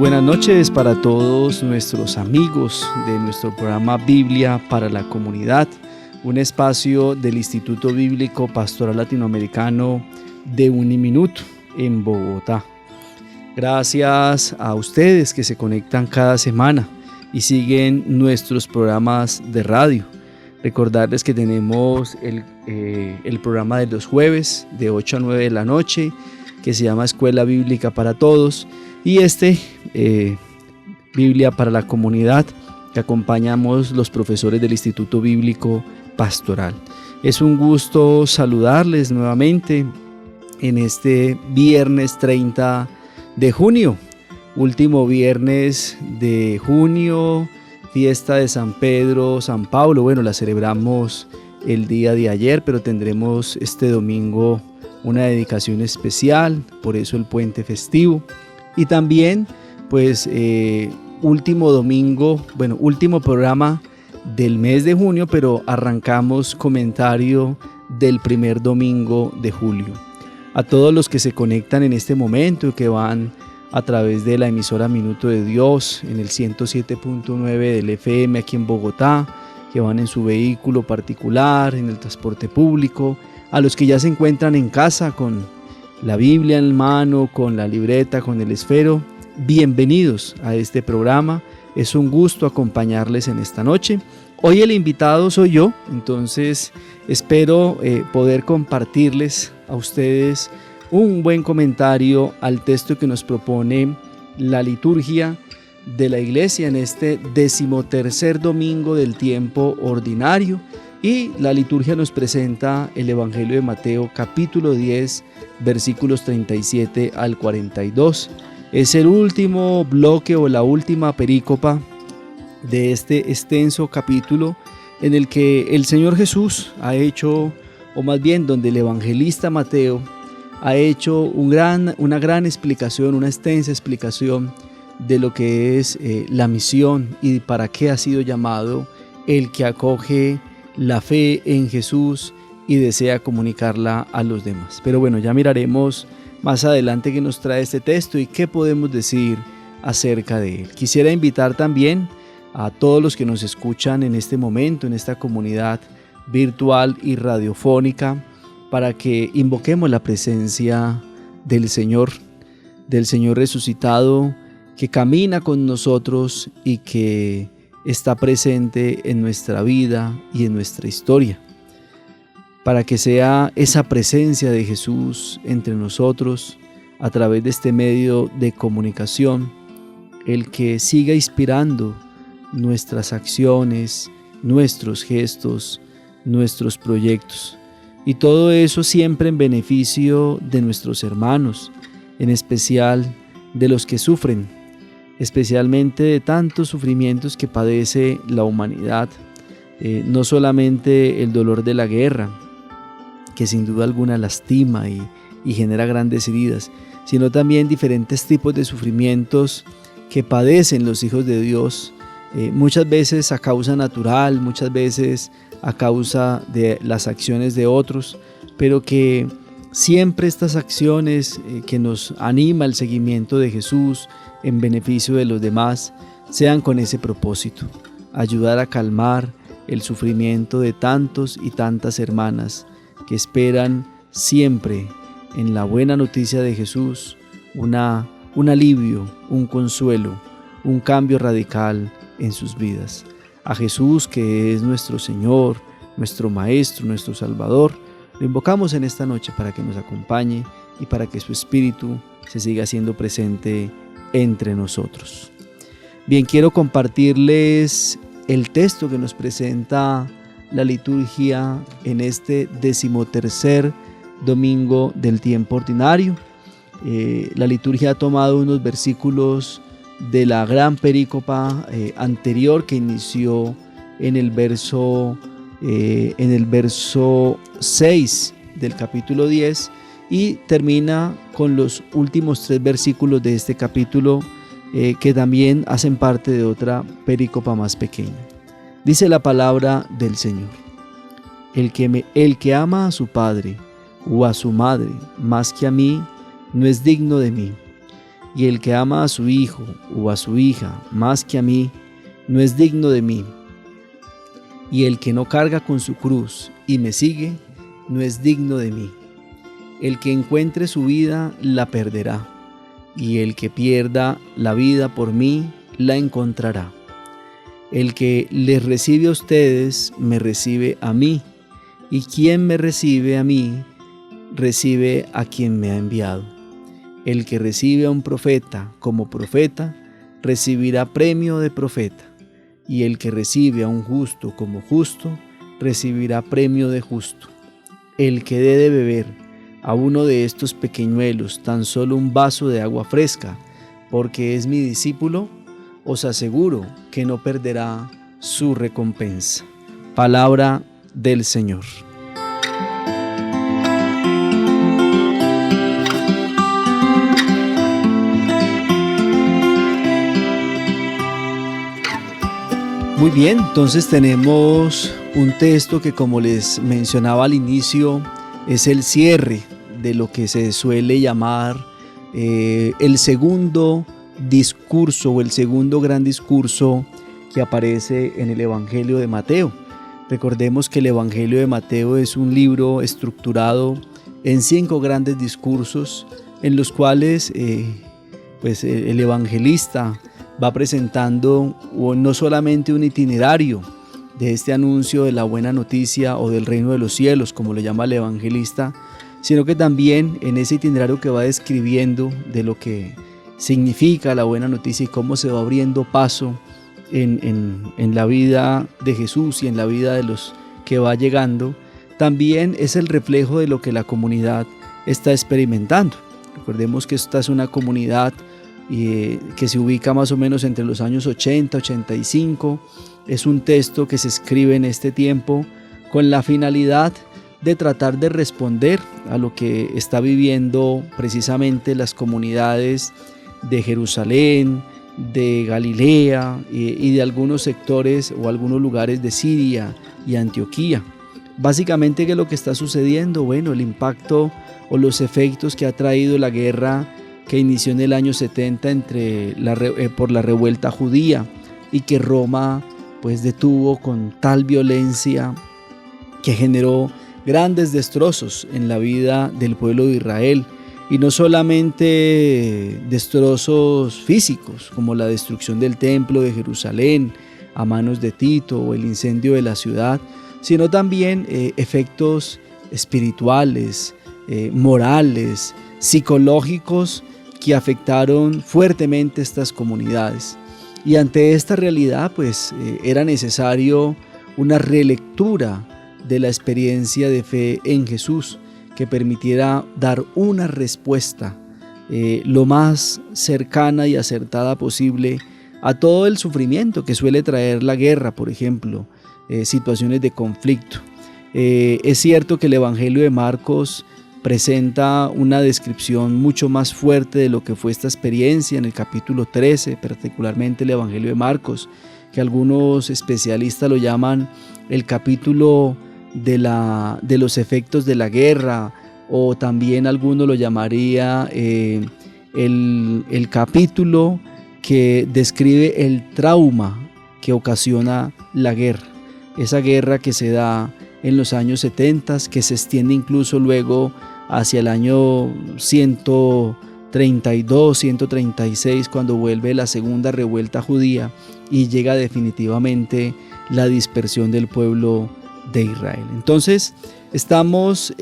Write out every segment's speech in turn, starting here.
buenas noches para todos nuestros amigos de nuestro programa Biblia para la Comunidad, un espacio del Instituto Bíblico Pastoral Latinoamericano de Uniminuto en Bogotá. Gracias a ustedes que se conectan cada semana y siguen nuestros programas de radio. Recordarles que tenemos el programa de los jueves de 8 a 9 de la noche que se llama Escuela Bíblica para Todos y Biblia para la Comunidad que acompañamos los profesores del Instituto Bíblico Pastoral. Es un gusto saludarles nuevamente en este viernes 30 de junio, último viernes de junio, fiesta de San Pedro, San Pablo. Bueno, la celebramos el día de ayer, pero tendremos este domingo una dedicación especial, por eso el puente festivo. Y también, pues, último domingo, bueno, último programa del mes de junio, pero arrancamos comentario del primer domingo de julio. A todos los que se conectan en este momento y que van a través de la emisora Minuto de Dios en el 107.9 del FM aquí en Bogotá, que van en su vehículo particular, en el transporte público, a los que ya se encuentran en casa con la Biblia en mano, con la libreta, con el esfero, bienvenidos a este programa. Es un gusto acompañarles en esta noche. Hoy el invitado soy yo, entonces espero poder compartirles a ustedes un buen comentario al texto que nos propone la liturgia de la iglesia en este 13º domingo del tiempo ordinario. Y la liturgia nos presenta el Evangelio de Mateo, capítulo 10, versículos 37 al 42. Es el último bloque o la última perícopa de este extenso capítulo en el que el Señor Jesús ha hecho, o más bien donde el evangelista Mateo ha hecho una gran explicación, una extensa explicación de lo que es la misión y para qué ha sido llamado el que acoge la fe en Jesús y desea comunicarla a los demás. Pero bueno, ya miraremos más adelante qué nos trae este texto y qué podemos decir acerca de él. Quisiera invitar también a todos los que nos escuchan en este momento, en esta comunidad virtual y radiofónica, para que invoquemos la presencia del Señor resucitado, que camina con nosotros y que está presente en nuestra vida y en nuestra historia, para que sea esa presencia de Jesús entre nosotros a través de este medio de comunicación, el que siga inspirando nuestras acciones, nuestros gestos, nuestros proyectos, y todo eso siempre en beneficio de nuestros hermanos, en especial de los que sufren, especialmente de tantos sufrimientos que padece la humanidad, no solamente el dolor de la guerra, que sin duda alguna lastima y genera grandes heridas, sino también diferentes tipos de sufrimientos que padecen los hijos de Dios, muchas veces a causa natural, muchas veces a causa de las acciones de otros, pero que siempre estas acciones que nos anima el seguimiento de Jesús en beneficio de los demás, sean con ese propósito, ayudar a calmar el sufrimiento de tantos y tantas hermanas que esperan siempre en la buena noticia de Jesús un alivio, un consuelo, un cambio radical en sus vidas. A Jesús, que es nuestro Señor, nuestro Maestro, nuestro Salvador, lo invocamos en esta noche para que nos acompañe y para que su Espíritu se siga haciendo presente entre nosotros. Bien, quiero compartirles el texto que nos presenta la liturgia en este 13º domingo del tiempo ordinario. La liturgia ha tomado unos versículos de la gran perícopa anterior que inició en el verso 6 del capítulo 10 y termina con los últimos 3 versículos de este capítulo que también hacen parte de otra perícopa más pequeña. Dice la palabra del Señor: el que ama a su padre o a su madre más que a mí, no es digno de mí. y el que ama a su hijo o a su hija más que a mí, no es digno de mí. Y el que no carga con su cruz y me sigue, no es digno de mí. El que encuentre su vida, la perderá, y el que pierda la vida por mí, la encontrará. El que les recibe a ustedes, me recibe a mí, y quien me recibe a mí, recibe a quien me ha enviado. El que recibe a un profeta como profeta, recibirá premio de profeta, y el que recibe a un justo como justo, recibirá premio de justo. El que dé de beber a uno de estos pequeñuelos tan solo un vaso de agua fresca, porque es mi discípulo, os aseguro que no perderá su recompensa. Palabra del Señor. Muy bien, entonces tenemos un texto que, como les mencionaba al inicio, es el cierre de lo que se suele llamar el segundo discurso o el segundo gran discurso que aparece en el Evangelio de Mateo. Recordemos que el Evangelio de Mateo es un libro estructurado en 5 grandes discursos en los cuales el evangelista va presentando no solamente un itinerario de este anuncio de la buena noticia o del reino de los cielos, como lo llama el evangelista, sino que también en ese itinerario que va describiendo de lo que significa la buena noticia y cómo se va abriendo paso en la vida de Jesús y en la vida de los que va llegando, también es el reflejo de lo que la comunidad está experimentando. Recordemos que esta es una comunidad que se ubica más o menos entre los años 80, 85. Es un texto que se escribe en este tiempo con la finalidad de tratar de responder a lo que está viviendo precisamente las comunidades de Jerusalén, de Galilea y de algunos sectores o algunos lugares de Siria y Antioquía. Básicamente, ¿qué es lo que está sucediendo? Bueno, el impacto o los efectos que ha traído la guerra que inició en el año 70 por la revuelta judía y que Roma detuvo con tal violencia que generó grandes destrozos en la vida del pueblo de Israel, y no solamente destrozos físicos como la destrucción del templo de Jerusalén a manos de Tito o el incendio de la ciudad, sino también efectos espirituales, morales, psicológicos que afectaron fuertemente estas comunidades. Y ante esta realidad era necesario una relectura de la experiencia de fe en Jesús que permitiera dar una respuesta lo más cercana y acertada posible a todo el sufrimiento que suele traer la guerra, por ejemplo, situaciones de conflicto. Es cierto que el Evangelio de Marcos presenta una descripción mucho más fuerte de lo que fue esta experiencia en el capítulo 13, particularmente el Evangelio de Marcos, que algunos especialistas lo llaman el capítulo de los efectos de la guerra, o también algunos lo llamaría el capítulo que describe el trauma que ocasiona la guerra, esa guerra que se da en los años 70, que se extiende incluso luego hacia el año 132, 136, cuando vuelve la segunda revuelta judía y llega definitivamente la dispersión del pueblo de Israel. Entonces estamos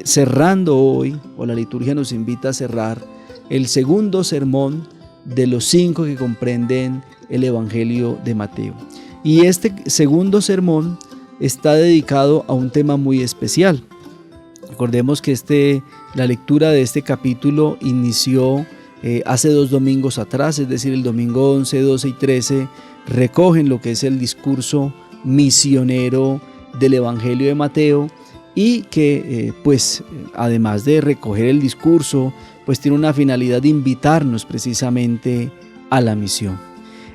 cerrando hoy, o la liturgia nos invita a cerrar el segundo sermón de los 5 que comprenden el Evangelio de Mateo. Y este segundo sermón está dedicado a un tema muy especial. Recordemos que la lectura de este capítulo inició hace 2 domingos atrás, es decir, el domingo 11, 12 y 13 recogen lo que es el discurso misionero del Evangelio de Mateo, y que además de recoger el discurso, tiene una finalidad de invitarnos precisamente a la misión.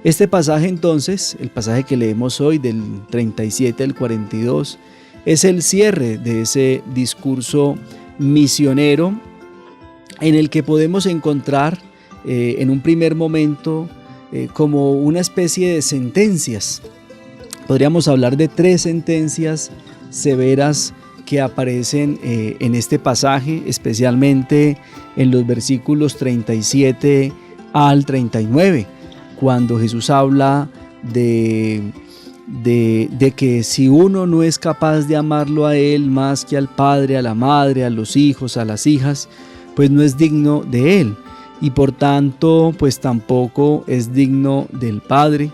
Este pasaje entonces, el pasaje que leemos hoy del 37 al 42, es el cierre de ese discurso misionero en el que podemos encontrar en un primer momento como una especie de sentencias. Podríamos hablar de 3 sentencias severas que aparecen en este pasaje, especialmente en los versículos 37 al 39, cuando Jesús habla de que si uno no es capaz de amarlo a Él más que al Padre, a la Madre, a los hijos, a las hijas, pues no es digno de Él, y por tanto pues tampoco es digno del Padre.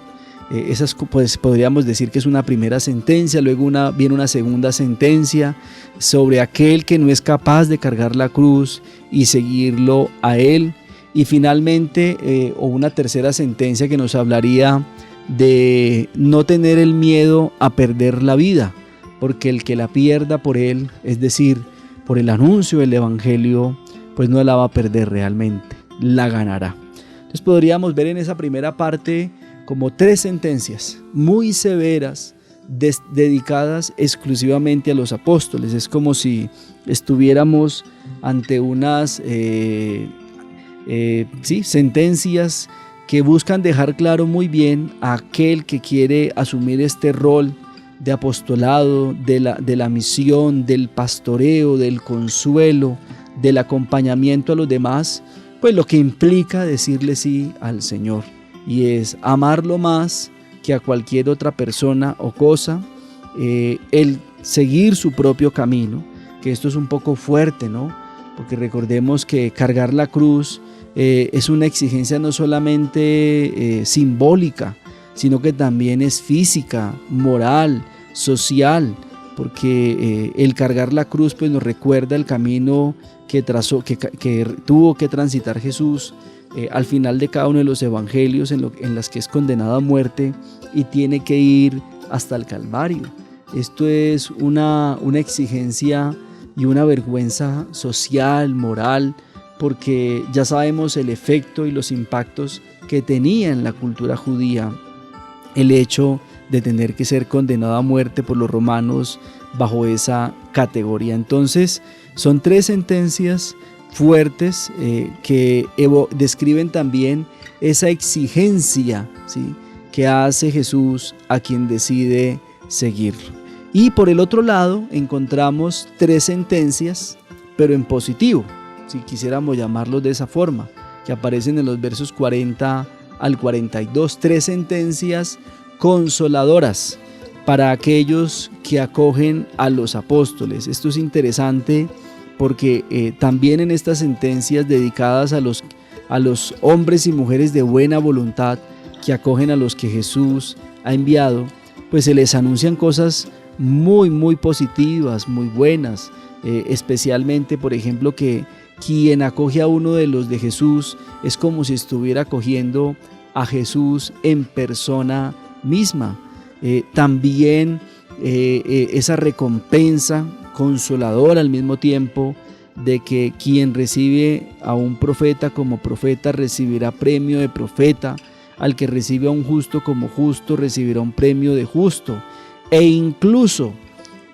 Esas, pues, podríamos decir que es una primera sentencia. Luego viene una segunda sentencia sobre aquel que no es capaz de cargar la cruz y seguirlo a Él, y finalmente o una tercera sentencia que nos hablaría de no tener el miedo a perder la vida, porque el que la pierda por Él, es decir, por el anuncio del Evangelio, pues no la va a perder realmente, la ganará. Entonces podríamos ver en esa primera parte como 3 sentencias muy severas dedicadas exclusivamente a los apóstoles. Es como si estuviéramos ante unas sentencias que buscan dejar claro muy bien a aquel que quiere asumir este rol de apostolado, de la misión, del pastoreo, del consuelo, del acompañamiento a los demás, pues lo que implica decirle sí al Señor. Y es amarlo más que a cualquier otra persona o cosa, el seguir su propio camino, que esto es un poco fuerte, ¿no? Porque recordemos que cargar la cruz es una exigencia no solamente simbólica, sino que también es física, moral, social, porque el cargar la cruz pues nos recuerda el camino que tuvo que transitar Jesús al final de cada uno de los evangelios en las que es condenado a muerte y tiene que ir hasta el Calvario. Esto es una exigencia y una vergüenza social, moral, porque ya sabemos el efecto y los impactos que tenía en la cultura judía el hecho de tener que ser condenado a muerte por los romanos bajo esa categoría. Entonces son 3 sentencias fuertes que describen también esa exigencia, ¿sí?, que hace Jesús a quien decide seguirlo. Y por el otro lado encontramos 3 sentencias, pero en positivo, si quisiéramos llamarlos de esa forma, que aparecen en los versos 40 al 42, 3 sentencias consoladoras para aquellos que acogen a los apóstoles. Esto es interesante porque también en estas sentencias dedicadas a los hombres y mujeres de buena voluntad que acogen a los que Jesús ha enviado, pues se les anuncian cosas muy, muy positivas, muy buenas, especialmente, por ejemplo, que quien acoge a uno de los de Jesús es como si estuviera acogiendo a Jesús en persona misma. También esa recompensa consoladora al mismo tiempo de que quien recibe a un profeta como profeta recibirá premio de profeta, al que recibe a un justo como justo recibirá un premio de justo, e incluso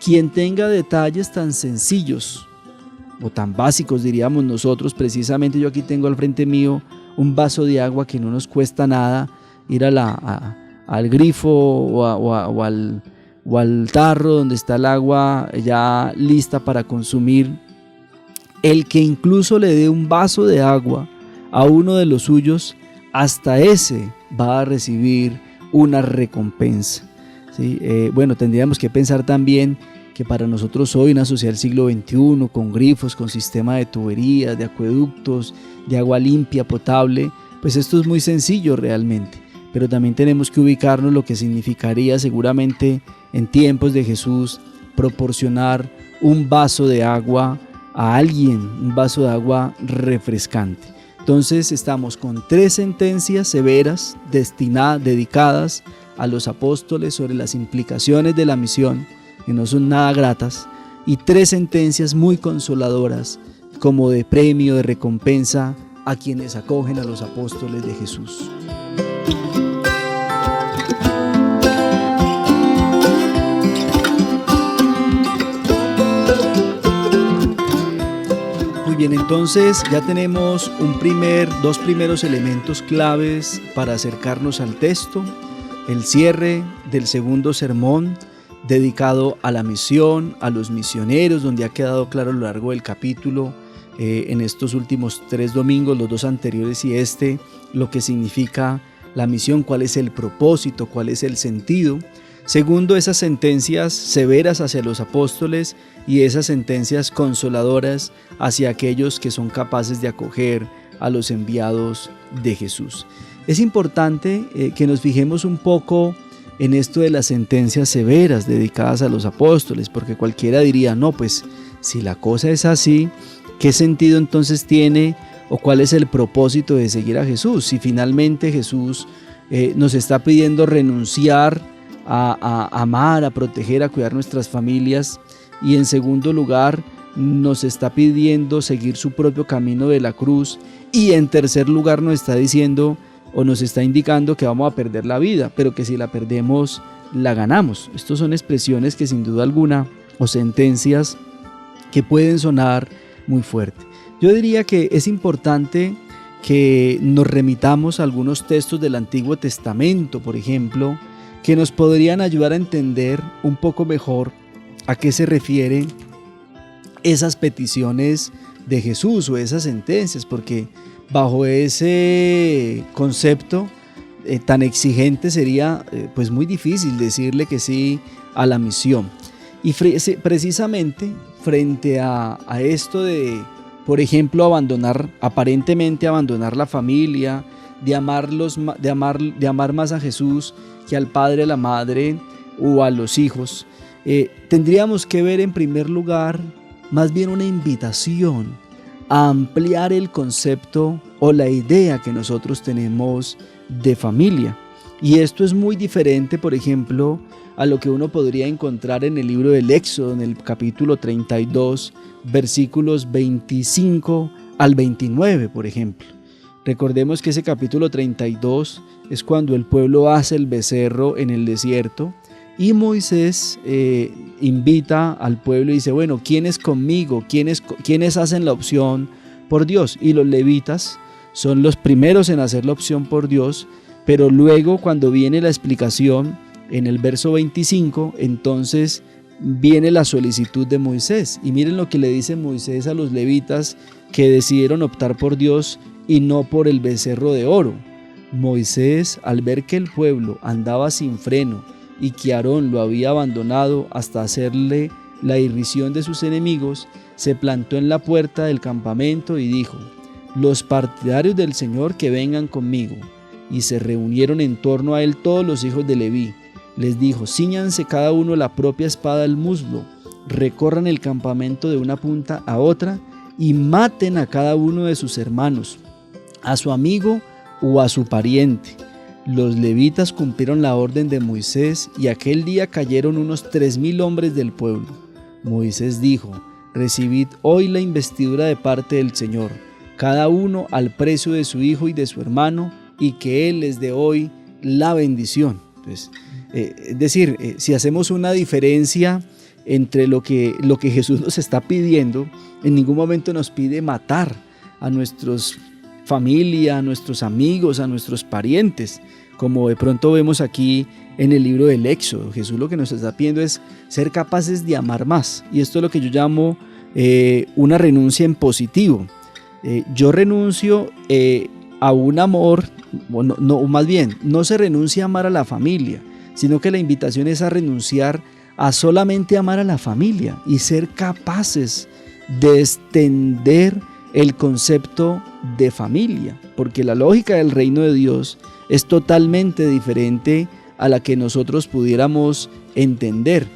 quien tenga detalles tan sencillos o tan básicos, diríamos nosotros. Precisamente yo aquí tengo al frente mío un vaso de agua que no nos cuesta nada ir al grifo o al tarro donde está el agua ya lista para consumir. El que incluso le dé un vaso de agua a uno de los suyos, hasta ese va a recibir una recompensa, ¿sí? Bueno, tendríamos que pensar también que para nosotros hoy, una sociedad del siglo XXI, con grifos, con sistema de tuberías, de acueductos, de agua limpia, potable, pues esto es muy sencillo realmente, pero también tenemos que ubicarnos lo que significaría seguramente en tiempos de Jesús proporcionar un vaso de agua a alguien, un vaso de agua refrescante. Entonces estamos con 3 sentencias severas dedicadas a los apóstoles sobre las implicaciones de la misión, que no son nada gratas, y 3 sentencias muy consoladoras como de premio, de recompensa a quienes acogen a los apóstoles de Jesús. Muy bien, entonces ya tenemos dos primeros elementos claves para acercarnos al texto. El cierre del segundo sermón dedicado a la misión, a los misioneros, donde ha quedado claro a lo largo del capítulo, en estos últimos 3 domingos, los 2 anteriores y lo que significa la misión, cuál es el propósito, cuál es el sentido. Segundo, esas sentencias severas hacia los apóstoles y esas sentencias consoladoras hacia aquellos que son capaces de acoger a los enviados de Jesús. Es importante que nos fijemos un poco en esto de las sentencias severas dedicadas a los apóstoles, porque cualquiera diría, no, pues si la cosa es así, ¿qué sentido entonces tiene o cuál es el propósito de seguir a Jesús? Si finalmente Jesús nos está pidiendo renunciar a amar, a proteger, a cuidar nuestras familias, y en segundo lugar nos está pidiendo seguir su propio camino de la cruz, y en tercer lugar nos está diciendo o nos está indicando que vamos a perder la vida, pero que si la perdemos la ganamos. Estas son expresiones que sin duda alguna, o sentencias que pueden sonar muy fuerte. Yo diría que es importante que nos remitamos a algunos textos del Antiguo Testamento, por ejemplo, que nos podrían ayudar a entender un poco mejor a qué se refieren esas peticiones de Jesús o esas sentencias, porque bajo ese concepto tan exigente sería pues muy difícil decirle que sí a la misión. Y precisamente frente a esto de, por ejemplo, aparentemente abandonar la familia, de amar más a Jesús que al padre, a la madre o a los hijos, tendríamos que ver en primer lugar más bien una invitación a ampliar el concepto o la idea que nosotros tenemos de familia. Y esto es muy diferente, por ejemplo, a lo que uno podría encontrar en el libro del Éxodo, en el capítulo 32, versículos 25 al 29, por ejemplo. Recordemos que ese capítulo 32 es cuando el pueblo hace el becerro en el desierto y Moisés invita al pueblo y dice, bueno, ¿quién es conmigo? ¿Quiénes hacen la opción por Dios? Y los levitas son los primeros en hacer la opción por Dios, pero luego cuando viene la explicación en el verso 25, entonces viene la solicitud de Moisés. Y miren lo que le dice Moisés a los levitas que decidieron optar por Dios y no por el becerro de oro. Moisés, al ver que el pueblo andaba sin freno y que Aarón lo había abandonado hasta hacerle la irrisión de sus enemigos, se plantó en la puerta del campamento y dijo, los partidarios del Señor que vengan conmigo. Y se reunieron en torno a él todos los hijos de Leví. Les dijo, cíñanse cada uno la propia espada al muslo, recorran el campamento de una punta a otra y maten a cada uno de sus hermanos, a su amigo o a su pariente. Los levitas cumplieron la orden de Moisés y aquel día cayeron unos 3,000 hombres del pueblo. Moisés dijo, recibid hoy la investidura de parte del Señor, cada uno al precio de su hijo y de su hermano, y que Él les dé hoy la bendición. Entonces, es decir, si hacemos una diferencia entre lo que Jesús nos está pidiendo, en ningún momento nos pide matar a nuestros familia, a nuestros amigos, a nuestros parientes, como de pronto vemos aquí en el libro del Éxodo. Jesús lo que nos está pidiendo es ser capaces de amar más, y esto es lo que yo llamo una renuncia en positivo. Yo renuncio a un amor, más bien, no se renuncia a amar a la familia, sino que la invitación es a renunciar a solamente amar a la familia y ser capaces de extender el concepto de familia, porque la lógica del reino de Dios es totalmente diferente a la que nosotros pudiéramos entender.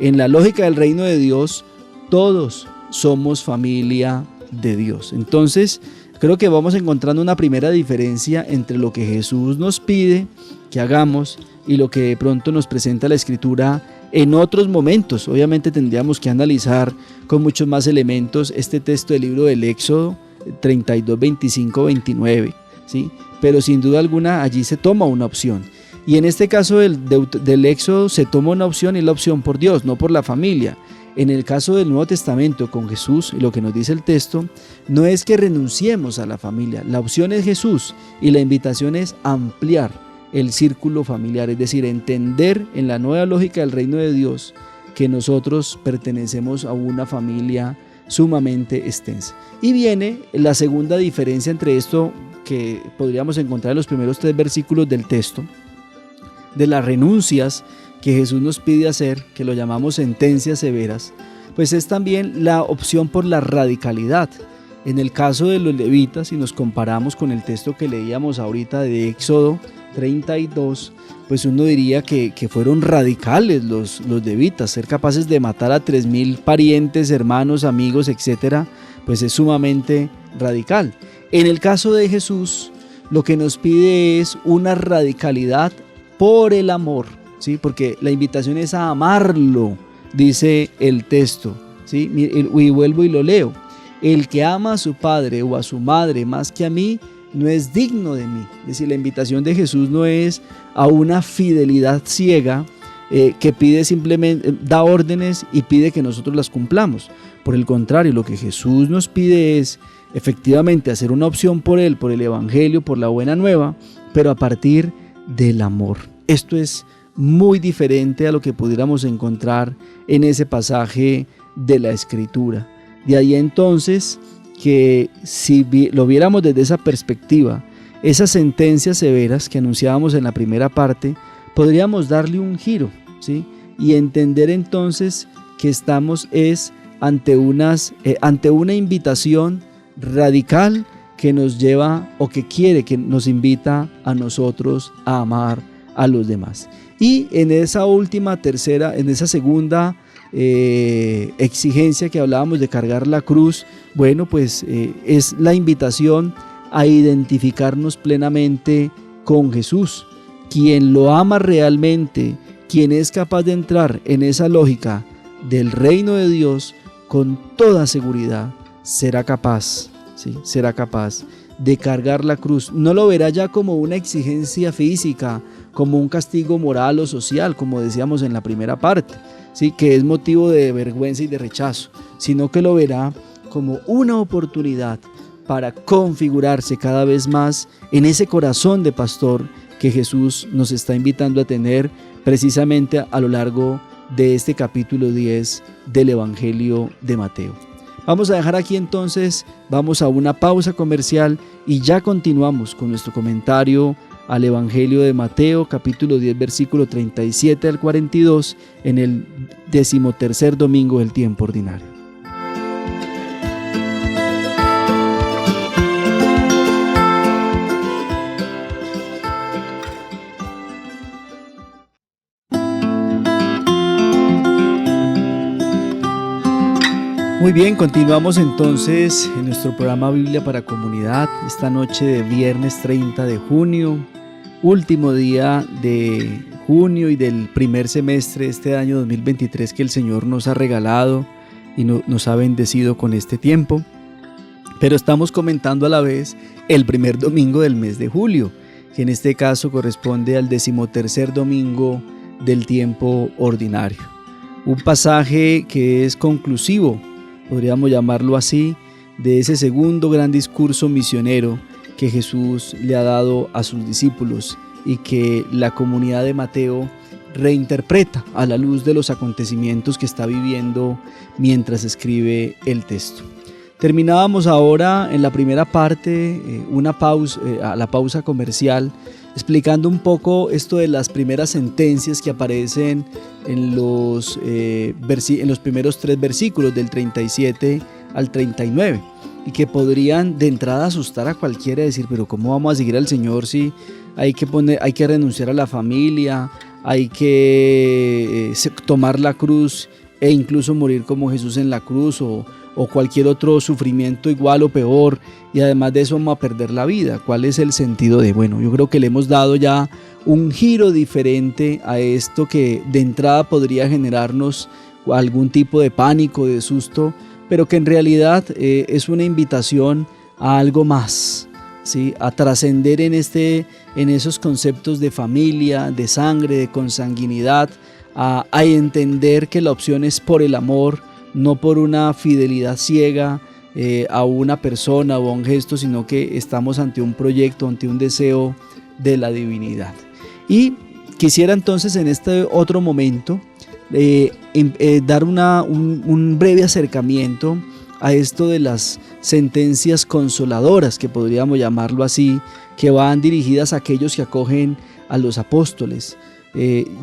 En la lógica del reino de Dios, todos somos familia de Dios. Entonces, creo que vamos encontrando una primera diferencia entre lo que Jesús nos pide que hagamos y lo que de pronto nos presenta la Escritura en otros momentos. Obviamente tendríamos que analizar con muchos más elementos este texto del libro del Éxodo 32, 25, 29, ¿sí? Pero sin duda alguna allí se toma una opción. Y en este caso del Éxodo se toma una opción, y la opción por Dios, no por la familia. En el caso del Nuevo Testamento con Jesús, y lo que nos dice el texto, no es que renunciemos a la familia. La opción es Jesús y la invitación es ampliar el círculo familiar, es decir, entender en la nueva lógica del reino de Dios que nosotros pertenecemos a una familia sumamente extensa. Y viene la segunda diferencia entre esto que podríamos encontrar en los primeros 3 versículos del texto, de las renuncias que Jesús nos pide hacer, que lo llamamos sentencias severas, pues es también la opción por la radicalidad. En el caso de los levitas, si nos comparamos con el texto que leíamos ahorita de Éxodo 32, pues uno diría que fueron radicales los levitas, ser capaces de matar a 3,000 parientes, hermanos, amigos, etcétera, pues es sumamente radical. En el caso de Jesús, lo que nos pide es una radicalidad por el amor, ¿sí? Porque la invitación es a amarlo, dice el texto, ¿sí? Y vuelvo y lo leo. El que ama a su padre o a su madre más que a mí, no es digno de mí. Es decir, la invitación de Jesús no es a una fidelidad ciega que pide simplemente, da órdenes y pide que nosotros las cumplamos. Por el contrario, lo que Jesús nos pide es efectivamente hacer una opción por Él, por el Evangelio, por la buena nueva, pero a partir del amor. Esto es muy diferente a lo que pudiéramos encontrar en ese pasaje de la Escritura. De ahí entonces que si lo viéramos desde esa perspectiva, esas sentencias severas que anunciábamos en la primera parte, podríamos darle un giro, ¿sí? Y entender entonces que estamos ante una invitación radical que nos lleva o que quiere, que nos invita a nosotros a amar a los demás. Y en esa segunda exigencia que hablábamos de cargar la cruz, bueno, pues es la invitación a identificarnos plenamente con Jesús. Quien lo ama realmente, quien es capaz de entrar en esa lógica del reino de Dios, con toda seguridad será capaz, ¿sí? Será capaz de cargar la cruz. No lo verá ya como una exigencia física, como un castigo moral o social, como decíamos en la primera parte, ¿sí? Que es motivo de vergüenza y de rechazo, sino que lo verá como una oportunidad para configurarse cada vez más en ese corazón de pastor que Jesús nos está invitando a tener precisamente a lo largo de este capítulo 10 del Evangelio de Mateo. Vamos a dejar aquí entonces, vamos a una pausa comercial y ya continuamos con nuestro comentario al Evangelio de Mateo, capítulo 10, versículo 37 al 42, en el 13º domingo del tiempo ordinario. Muy bien, continuamos entonces en nuestro programa Biblia para Comunidad, esta noche de viernes 30 de junio, último día de junio y del primer semestre de este año 2023 que el Señor nos ha regalado y nos ha bendecido con este tiempo. Pero estamos comentando a la vez el primer domingo del mes de julio, que en este caso corresponde al 13º domingo del tiempo ordinario. Un pasaje que es conclusivo, podríamos llamarlo así, de ese segundo gran discurso misionero que Jesús le ha dado a sus discípulos y que la comunidad de Mateo reinterpreta a la luz de los acontecimientos que está viviendo mientras escribe el texto. Terminábamos ahora en la primera parte, a la pausa comercial, explicando un poco esto de las primeras sentencias que aparecen en los primeros 3 versículos del 37 al 39 y que podrían de entrada asustar a cualquiera, decir, pero ¿cómo vamos a seguir al Señor si hay que renunciar a la familia, hay que tomar la cruz e incluso morir como Jesús en la cruz o cualquier otro sufrimiento igual o peor, y además de eso vamos a perder la vida? ¿Cuál es el sentido de? Bueno, yo creo que le hemos dado ya un giro diferente a esto que de entrada podría generarnos algún tipo de pánico, de susto, pero que en realidad es una invitación a algo más, ¿sí? A trascender en esos conceptos de familia, de sangre, de consanguinidad, a entender que la opción es por el amor, no por una fidelidad ciega a una persona o a un gesto, sino que estamos ante un proyecto, ante un deseo de la divinidad. Y quisiera entonces en este otro momento dar un breve acercamiento a esto de las sentencias consoladoras, que podríamos llamarlo así, que van dirigidas a aquellos que acogen a los apóstoles.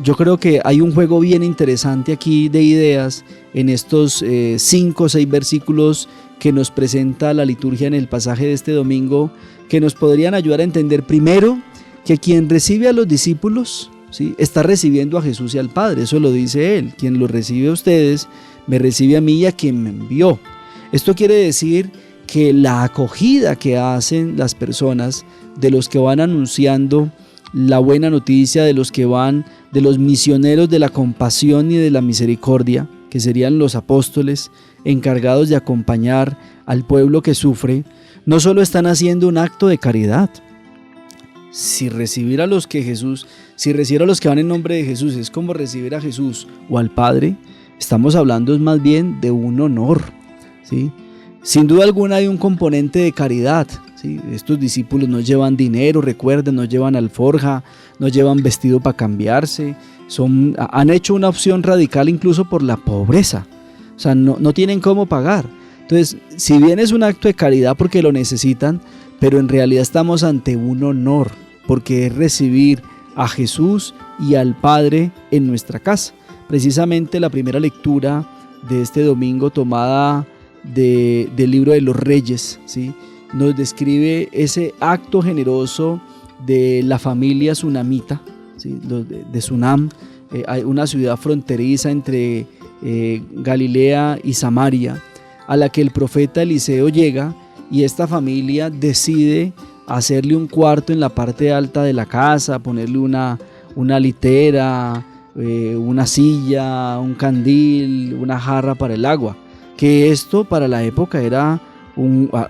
Yo creo que hay un juego bien interesante aquí de ideas en estos 5 o 6 versículos que nos presenta la liturgia en el pasaje de este domingo, que nos podrían ayudar a entender primero que quien recibe a los discípulos, ¿sí?, está recibiendo a Jesús y al Padre. Eso lo dice él: quien lo recibe a ustedes me recibe a mí y a quien me envió. Esto quiere decir que la acogida que hacen las personas, de los que van anunciando la buena noticia, de los misioneros de la compasión y de la misericordia, que serían los apóstoles encargados de acompañar al pueblo que sufre, no solo están haciendo un acto de caridad. Si recibir a los que van en nombre de Jesús es como recibir a Jesús o al Padre, estamos hablando más bien de un honor, ¿sí? Sin duda alguna hay un componente de caridad, ¿sí? Estos discípulos no llevan dinero, recuerden, no llevan alforja, no llevan vestido para cambiarse, han hecho una opción radical incluso por la pobreza, o sea, no tienen cómo pagar. Entonces, si bien es un acto de caridad porque lo necesitan, pero en realidad estamos ante un honor, porque es recibir a Jesús y al Padre en nuestra casa. Precisamente la primera lectura de este domingo, tomada del libro de los Reyes, ¿sí?, nos describe ese acto generoso de la familia sunamita, ¿sí?, de Sunam, una ciudad fronteriza entre Galilea y Samaria, a la que el profeta Eliseo llega, y esta familia decide hacerle un cuarto en la parte alta de la casa, ponerle una litera, una silla, un candil, una jarra para el agua, que esto para la época era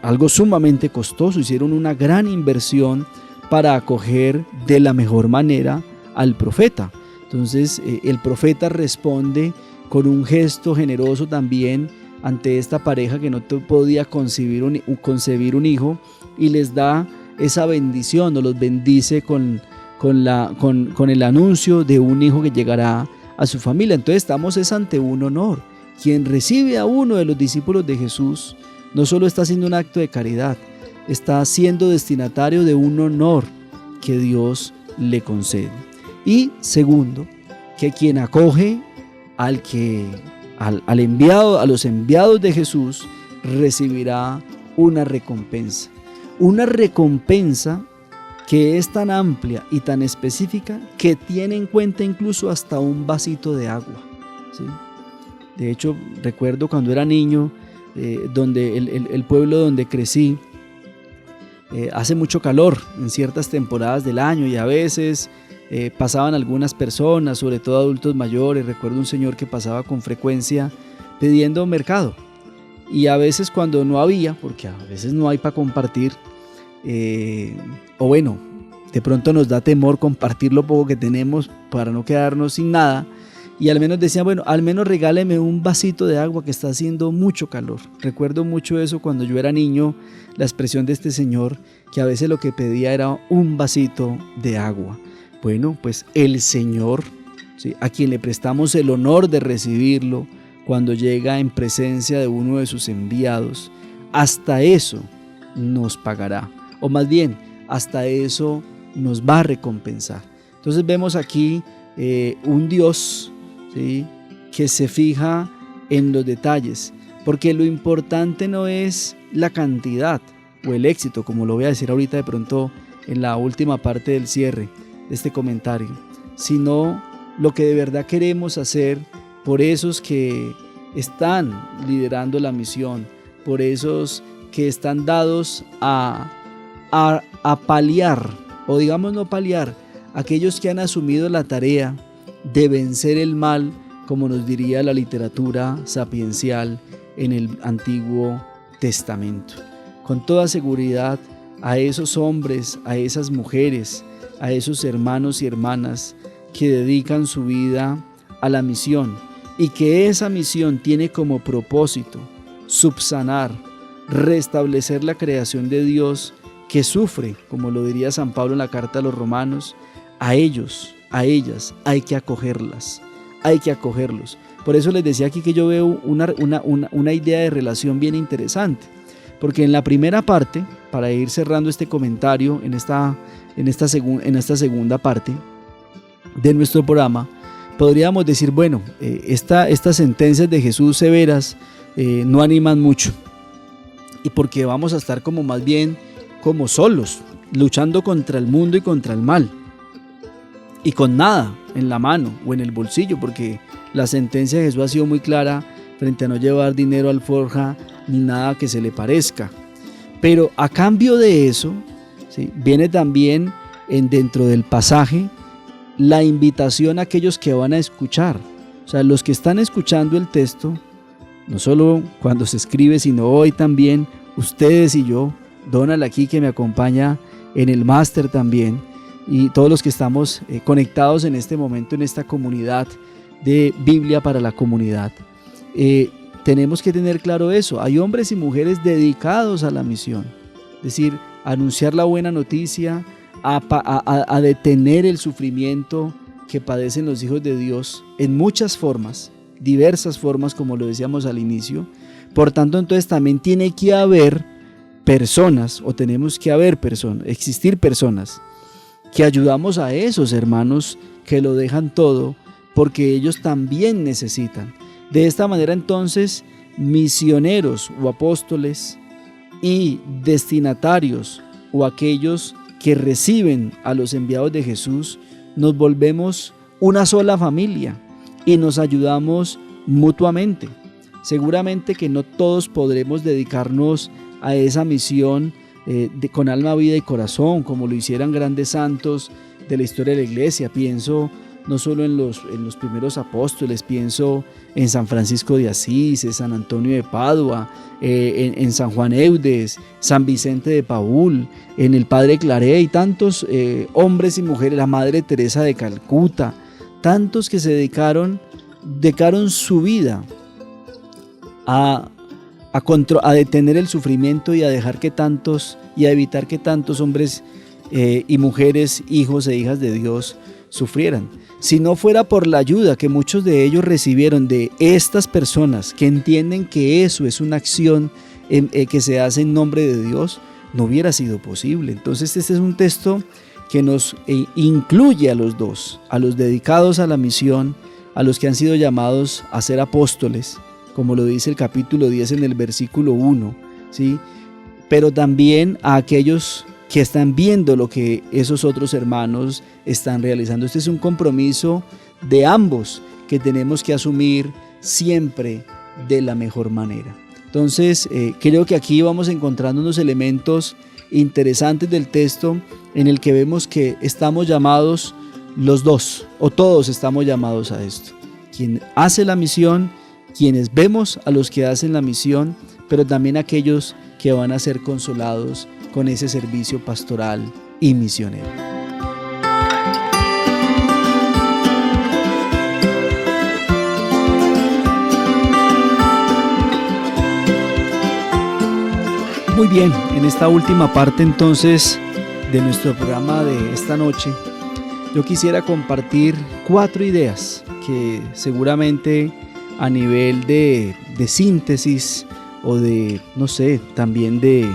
algo sumamente costoso. Hicieron una gran inversión para acoger de la mejor manera al profeta. Entonces el profeta responde con un gesto generoso también ante esta pareja que no podía concebir un hijo, y les da esa bendición, o los bendice con el anuncio de un hijo que llegará a su familia. Entonces estamos ante un honor. Quien recibe a uno de los discípulos de Jesús no solo está haciendo un acto de caridad, está siendo destinatario de un honor que Dios le concede. Y segundo, que quien acoge al enviado, a los enviados de Jesús, recibirá una recompensa que es tan amplia y tan específica que tiene en cuenta incluso hasta un vasito de agua, ¿sí? De hecho, recuerdo cuando era niño, donde el pueblo donde crecí, hace mucho calor en ciertas temporadas del año, y a veces pasaban algunas personas, sobre todo adultos mayores. Recuerdo un señor que pasaba con frecuencia pidiendo mercado, y a veces cuando no había, porque a veces no hay para compartir, o bueno, de pronto nos da temor compartir lo poco que tenemos para no quedarnos sin nada, y al menos decía, bueno, al menos regáleme un vasito de agua que está haciendo mucho calor. Recuerdo mucho eso cuando yo era niño, la expresión de este señor, que a veces lo que pedía era un vasito de agua. Bueno, pues el Señor, ¿sí?, a quien le prestamos el honor de recibirlo cuando llega en presencia de uno de sus enviados, hasta eso nos pagará, o más bien, hasta eso nos va a recompensar. Entonces vemos aquí un Dios, ¿sí?, que se fija en los detalles, porque lo importante no es la cantidad o el éxito, como lo voy a decir ahorita de pronto en la última parte del cierre de este comentario, sino lo que de verdad queremos hacer por esos que están liderando la misión, por esos que están dados a paliar, o digamos no paliar, aquellos que han asumido la tarea de vencer el mal, como nos diría la literatura sapiencial en el Antiguo Testamento. Con toda seguridad, a esos hombres, a esas mujeres, a esos hermanos y hermanas que dedican su vida a la misión y que esa misión tiene como propósito subsanar, restablecer la creación de Dios que sufre, como lo diría San Pablo en la carta a los Romanos, a ellos, a ellas, hay que acogerlas, hay que acogerlos. Por eso les decía aquí que yo veo una idea de relación bien interesante, porque en la primera parte, para ir cerrando este comentario en esta segunda parte de nuestro programa, podríamos decir, bueno, estas sentencias de Jesús severas no animan mucho, y porque vamos a estar como más bien como solos, luchando contra el mundo y contra el mal, y con nada en la mano o en el bolsillo, porque la sentencia de Jesús ha sido muy clara frente a no llevar dinero al alforja ni nada que se le parezca. Pero a cambio de eso, ¿sí?, viene también dentro del pasaje la invitación a aquellos que van a escuchar. O sea, los que están escuchando el texto, no solo cuando se escribe, sino hoy también, ustedes y yo, Donald aquí que me acompaña en el máster también, y todos los que estamos conectados en este momento en esta comunidad de Biblia para la comunidad, tenemos que tener claro eso. Hay hombres y mujeres dedicados a la misión, es decir, a anunciar la buena noticia, a detener el sufrimiento que padecen los hijos de Dios en muchas formas, diversas formas, como lo decíamos al inicio. Por tanto, entonces también tiene que haber personas, o tenemos que existir personas que ayudamos a esos hermanos que lo dejan todo porque ellos también necesitan. De esta manera entonces, misioneros o apóstoles y destinatarios o aquellos que reciben a los enviados de Jesús, nos volvemos una sola familia y nos ayudamos mutuamente. Seguramente que no todos podremos dedicarnos a esa misión con alma, vida y corazón, como lo hicieran grandes santos de la historia de la iglesia. Pienso no solo en los primeros apóstoles, pienso en San Francisco de Asís, en San Antonio de Padua, en San Juan Eudes, San Vicente de Paúl, en el Padre Claret y tantos hombres y mujeres, la Madre Teresa de Calcuta, tantos que se dedicaron su vida a detener el sufrimiento y a dejar y a evitar que tantos hombres y mujeres, hijos e hijas de Dios sufrieran. Si no fuera por la ayuda que muchos de ellos recibieron de estas personas que entienden que eso es una acción que se hace en nombre de Dios, no hubiera sido posible. Entonces este es un texto que nos incluye a los dos, a los dedicados a la misión, a los que han sido llamados a ser apóstoles, como lo dice el capítulo 10 en el versículo 1, ¿sí?, pero también a aquellos que están viendo lo que esos otros hermanos están realizando. Este es un compromiso de ambos que tenemos que asumir siempre de la mejor manera. Entonces, creo que aquí vamos encontrando unos elementos interesantes del texto en el que vemos que estamos llamados los dos, o todos estamos llamados a esto. Quien hace la misión, quienes vemos a los que hacen la misión, pero también aquellos que van a ser consolados con ese servicio pastoral y misionero. Muy bien, en esta última parte entonces de nuestro programa de esta noche, yo quisiera compartir 4 ideas que seguramente a nivel de síntesis o de, no sé, también de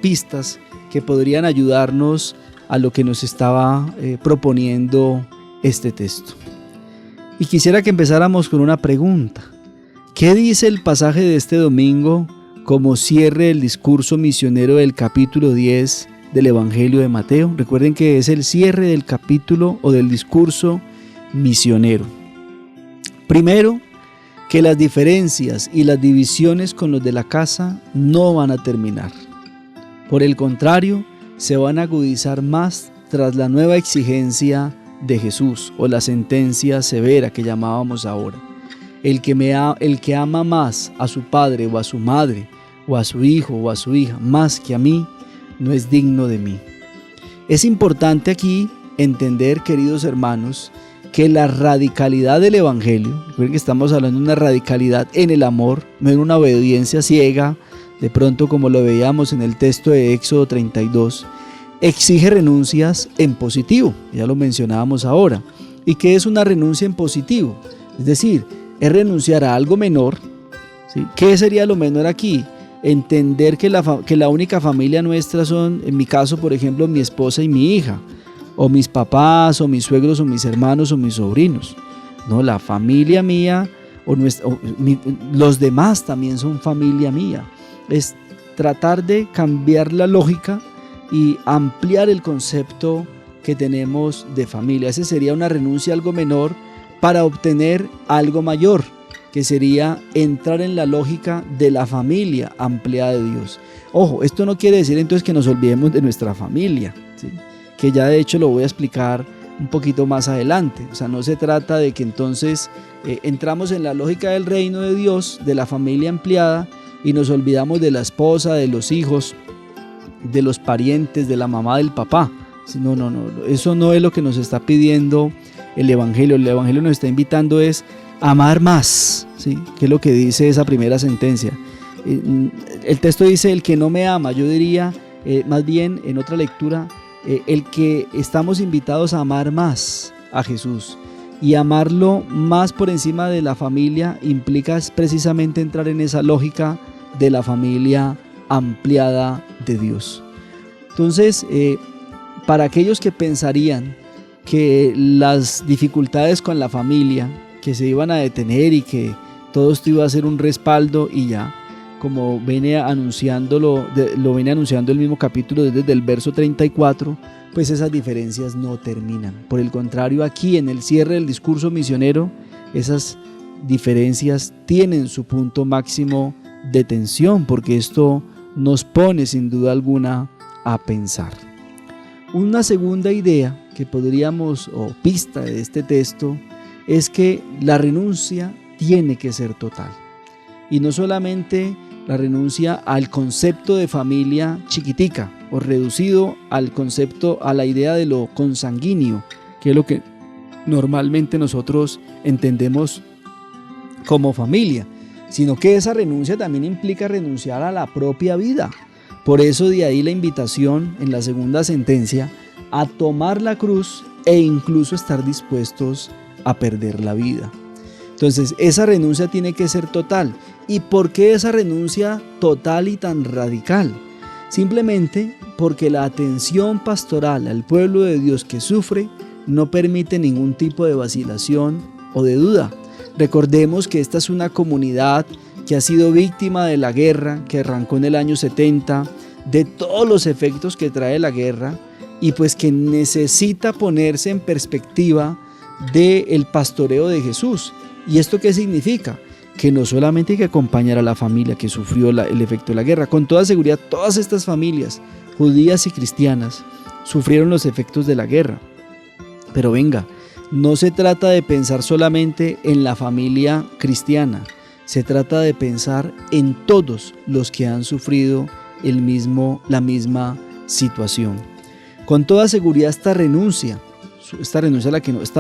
pistas que podrían ayudarnos a lo que nos estaba proponiendo este texto. Y quisiera que empezáramos con una pregunta. ¿Qué dice el pasaje de este domingo como cierre del discurso misionero del capítulo 10 del Evangelio de Mateo? Recuerden que es el cierre del capítulo o del discurso misionero. Primero, que las diferencias y las divisiones con los de la casa no van a terminar. Por el contrario, se van a agudizar más tras la nueva exigencia de Jesús o la sentencia severa que llamábamos ahora. El que ama más a su padre o a su madre o a su hijo o a su hija más que a mí, no es digno de mí. Es importante aquí entender, queridos hermanos, que la radicalidad del Evangelio, recuerden que estamos hablando de una radicalidad en el amor, no en una obediencia ciega, de pronto como lo veíamos en el texto de Éxodo 32, exige renuncias en positivo, ya lo mencionábamos ahora. ¿Y qué es una renuncia en positivo? Es decir, es renunciar a algo menor, ¿sí? ¿Qué sería lo menor aquí? Entender que la única familia nuestra son, en mi caso, por ejemplo, mi esposa y mi hija, o mis papás, o mis suegros, o mis hermanos, o mis sobrinos. No, la familia mía, los demás también son familia mía. Es tratar de cambiar la lógica y ampliar el concepto que tenemos de familia. Esa sería una renuncia a algo menor para obtener algo mayor, que sería entrar en la lógica de la familia ampliada de Dios. Ojo, esto no quiere decir entonces que nos olvidemos de nuestra familia, ¿sí? Que ya de hecho lo voy a explicar un poquito más adelante. O sea, no se trata de que entonces entramos en la lógica del reino de Dios, de la familia ampliada, y nos olvidamos de la esposa, de los hijos, de los parientes, de la mamá, del papá. No, eso no es lo que nos está pidiendo el Evangelio. El Evangelio nos está invitando es a amar más, ¿sí? Que es lo que dice esa primera sentencia. El texto dice, el que no me ama, yo diría, más bien en otra lectura, el que estamos invitados a amar más a Jesús. Y amarlo más por encima de la familia implica precisamente entrar en esa lógica de la familia ampliada de Dios. Entonces, para aquellos que pensarían que las dificultades con la familia, que se iban a detener y que todo esto iba a ser un respaldo y ya, como viene anunciándolo, lo viene anunciando el mismo capítulo desde el verso 34, pues esas diferencias no terminan. Por el contrario, aquí en el cierre del discurso misionero, esas diferencias tienen su punto máximo de tensión, porque esto nos pone sin duda alguna a pensar. Una segunda idea que podríamos, o pista de este texto, es que la renuncia tiene que ser total. Y no solamente la renuncia al concepto de familia chiquitica o reducido al concepto, a la idea de lo consanguíneo, que es lo que normalmente nosotros entendemos como familia, sino que esa renuncia también implica renunciar a la propia vida. Por eso de ahí la invitación en la segunda sentencia a tomar la cruz e incluso estar dispuestos a perder la vida. Entonces esa renuncia tiene que ser total. ¿Y por qué esa renuncia total y tan radical? Simplemente porque la atención pastoral al pueblo de Dios que sufre no permite ningún tipo de vacilación o de duda. Recordemos que esta es una comunidad que ha sido víctima de la guerra que arrancó en el año 70, de todos los efectos que trae la guerra, y pues que necesita ponerse en perspectiva del pastoreo de Jesús. ¿Y esto qué significa? Que no solamente hay que acompañar a la familia que sufrió el efecto de la guerra. Con toda seguridad, todas estas familias, judías y cristianas, sufrieron los efectos de la guerra. Pero venga, no se trata de pensar solamente en la familia cristiana, se trata de pensar en todos los que han sufrido la misma situación. Con toda seguridad esta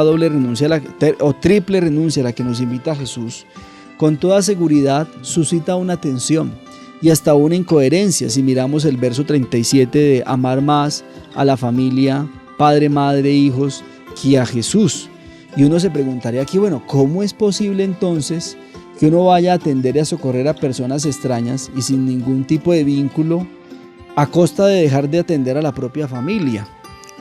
doble renuncia o triple renuncia a la que nos invita Jesús, con toda seguridad suscita una tensión y hasta una incoherencia si miramos el verso 37 de amar más a la familia, padre, madre, hijos, que a Jesús. Y uno se preguntaría aquí, bueno, ¿cómo es posible entonces que uno vaya a atender y a socorrer a personas extrañas y sin ningún tipo de vínculo a costa de dejar de atender a la propia familia?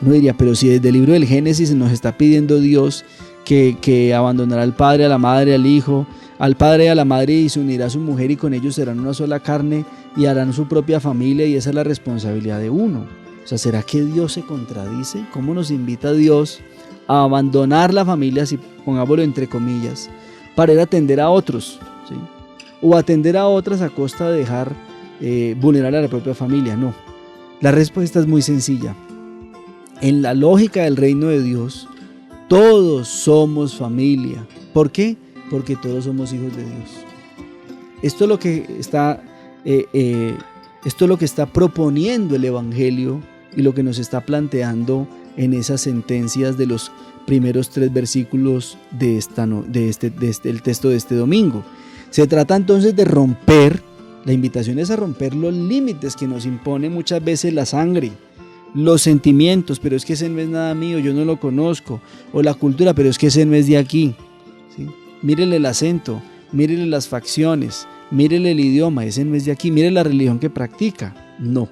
Uno diría, pero si desde el libro del Génesis nos está pidiendo Dios que abandonará al padre, a la madre, al hijo, al padre y a la madre, y se unirá a su mujer, y con ellos serán una sola carne y harán su propia familia, y esa es la responsabilidad de uno. O sea, ¿será que Dios se contradice? ¿Cómo nos invita Dios a abandonar la familia, si pongámoslo entre comillas, para ir a atender a otros, ¿sí? O atender a otras a costa de dejar vulnerar a la propia familia? No. La respuesta es muy sencilla. En la lógica del reino de Dios, todos somos familia. ¿Por qué? Porque todos somos hijos de Dios. Esto es lo que está proponiendo el Evangelio y lo que nos está planteando en esas sentencias de los primeros 3 versículos del texto de este domingo. Se trata entonces de romper, la invitación es a romper los límites que nos impone muchas veces la sangre, los sentimientos, pero es que ese no es nada mío, yo no lo conozco, o la cultura, pero es que ese no es de aquí, ¿sí? Mírele el acento, mírele las facciones, mírele el idioma, ese no es de aquí, mire la religión que practica. No,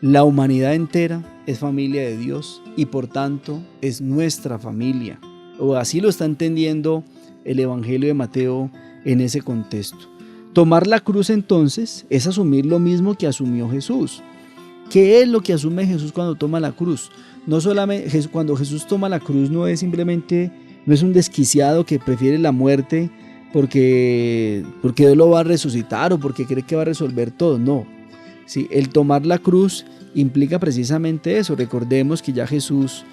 la humanidad entera es familia de Dios y por tanto es nuestra familia, o así lo está entendiendo el Evangelio de Mateo en ese contexto. Tomar la cruz entonces es asumir lo mismo que asumió Jesús. ¿Qué es lo que asume Jesús cuando toma la cruz? No solamente cuando Jesús toma la cruz no es un desquiciado que prefiere la muerte porque Dios lo va a resucitar o porque cree que va a resolver todo. No, sí, el tomar la cruz implica precisamente eso. Recordemos que ya Jesús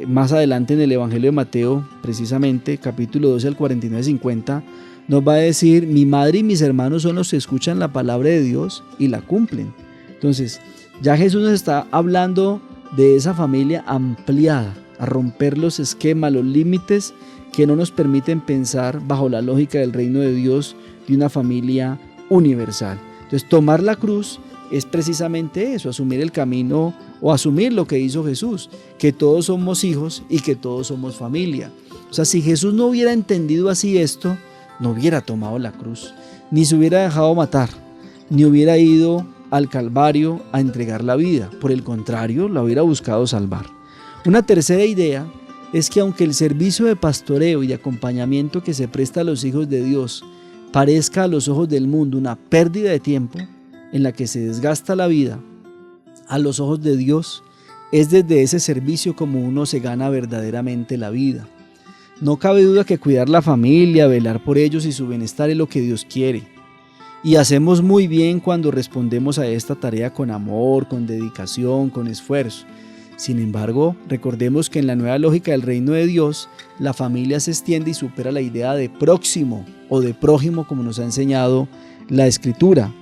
más adelante en el Evangelio de Mateo, precisamente capítulo 12 al 49-50, nos va a decir: mi madre y mis hermanos son los que escuchan la palabra de Dios y la cumplen. Entonces ya Jesús nos está hablando de esa familia ampliada, a romper los esquemas, los límites que no nos permiten pensar bajo la lógica del reino de Dios, de una familia universal. Entonces tomar la cruz es precisamente eso, asumir el camino o asumir lo que hizo Jesús, que todos somos hijos y que todos somos familia. O sea, si Jesús no hubiera entendido así esto, no hubiera tomado la cruz, ni se hubiera dejado matar, ni hubiera ido al Calvario a entregar la vida. Por el contrario, la hubiera buscado salvar. Una tercera idea es que aunque el servicio de pastoreo y de acompañamiento que se presta a los hijos de Dios parezca a los ojos del mundo una pérdida de tiempo en la que se desgasta la vida, a los ojos de Dios es desde ese servicio como uno se gana verdaderamente la vida. No cabe duda que cuidar la familia, velar por ellos y su bienestar es lo que Dios quiere. Y hacemos muy bien cuando respondemos a esta tarea con amor, con dedicación, con esfuerzo. Sin embargo, recordemos que en la nueva lógica del reino de Dios, la familia se extiende y supera la idea de próximo o de prójimo, como nos ha enseñado la Escritura.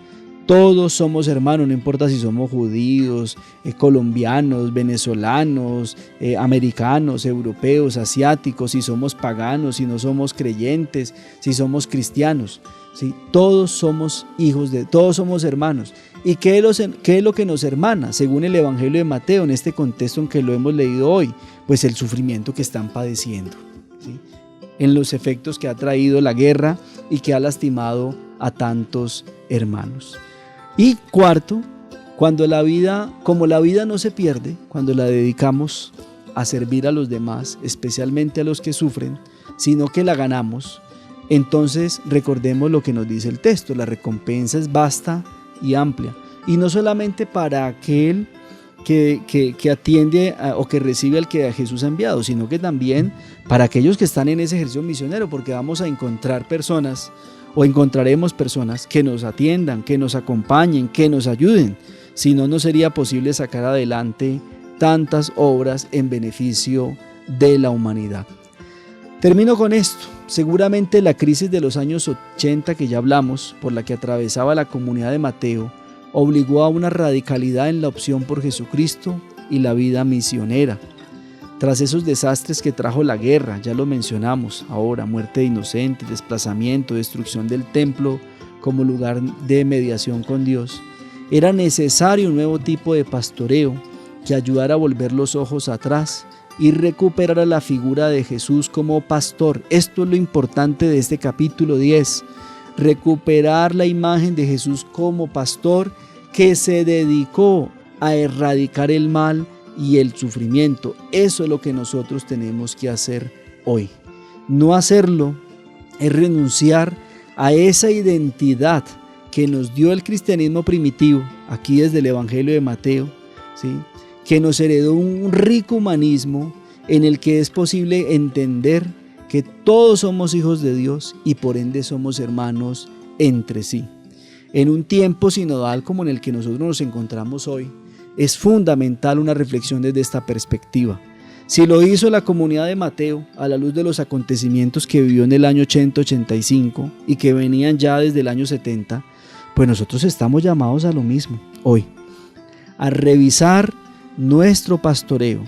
Todos somos hermanos, no importa si somos judíos, colombianos, venezolanos, americanos, europeos, asiáticos, si somos paganos, si no somos creyentes, si somos cristianos. ¿Sí? Todos somos todos somos hermanos. ¿Y qué es lo que nos hermana? Según el Evangelio de Mateo, en este contexto en que lo hemos leído hoy, pues el sufrimiento que están padeciendo, ¿sí? En los efectos que ha traído la guerra y que ha lastimado a tantos hermanos. Y cuarto, como la vida no se pierde, cuando la dedicamos a servir a los demás, especialmente a los que sufren, sino que la ganamos, entonces recordemos lo que nos dice el texto: la recompensa es vasta y amplia, y no solamente para aquel que atiende o que recibe al que a Jesús ha enviado, sino que también para aquellos que están en ese ejercicio misionero, porque vamos a encontrar personas o encontraremos personas que nos atiendan, que nos acompañen, que nos ayuden. Si no, no sería posible sacar adelante tantas obras en beneficio de la humanidad. Termino con esto. Seguramente la crisis de los años 80 que ya hablamos, por la que atravesaba la comunidad de Mateo, obligó a una radicalidad en la opción por Jesucristo y la vida misionera. Tras esos desastres que trajo la guerra, ya lo mencionamos ahora, muerte de inocentes, desplazamiento, destrucción del templo como lugar de mediación con Dios, era necesario un nuevo tipo de pastoreo que ayudara a volver los ojos atrás y recuperar a la figura de Jesús como pastor. Esto es lo importante de este capítulo 10, recuperar la imagen de Jesús como pastor que se dedicó a erradicar el mal y el sufrimiento. Eso es lo que nosotros tenemos que hacer hoy. No hacerlo es renunciar a esa identidad que nos dio el cristianismo primitivo, aquí desde el Evangelio de Mateo, ¿sí? Que nos heredó un rico humanismo en el que es posible entender que todos somos hijos de Dios y por ende somos hermanos entre sí. En un tiempo sinodal como en el que nosotros nos encontramos hoy, es fundamental una reflexión desde esta perspectiva. Si lo hizo la comunidad de Mateo a la luz de los acontecimientos que vivió en el año 80-85 y que venían ya desde el año 70, pues nosotros estamos llamados a lo mismo hoy, a revisar nuestro pastoreo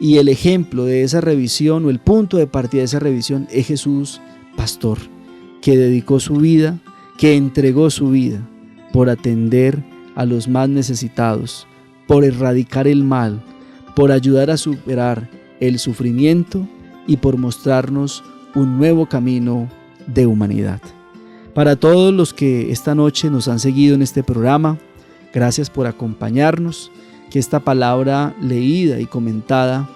Y el ejemplo de esa revisión, o el punto de partida de esa revisión, es Jesús, pastor, que dedicó su vida, que entregó su vida por atender a los más necesitados, por erradicar el mal, por ayudar a superar el sufrimiento y por mostrarnos un nuevo camino de humanidad. Para todos los que esta noche nos han seguido en este programa, gracias por acompañarnos, que esta palabra leída y comentada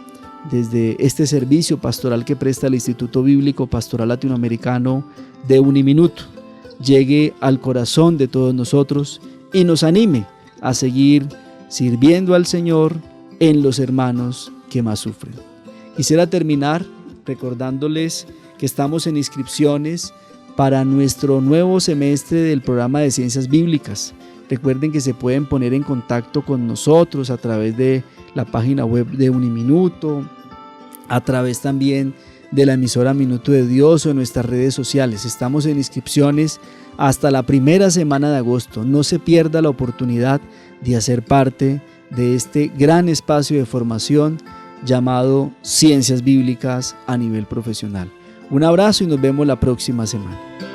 desde este servicio pastoral que presta el Instituto Bíblico Pastoral Latinoamericano de Uniminuto llegue al corazón de todos nosotros y nos anime a seguir sirviendo al Señor en los hermanos que más sufren. Quisiera terminar recordándoles que estamos en inscripciones para nuestro nuevo semestre del programa de Ciencias Bíblicas. Recuerden que se pueden poner en contacto con nosotros a través de la página web de Uniminuto, a través también de la emisora Minuto de Dios o en nuestras redes sociales. Estamos en inscripciones hasta la primera semana de agosto. No se pierda la oportunidad de hacer parte de este gran espacio de formación llamado Ciencias Bíblicas a nivel profesional. Un abrazo y nos vemos la próxima semana.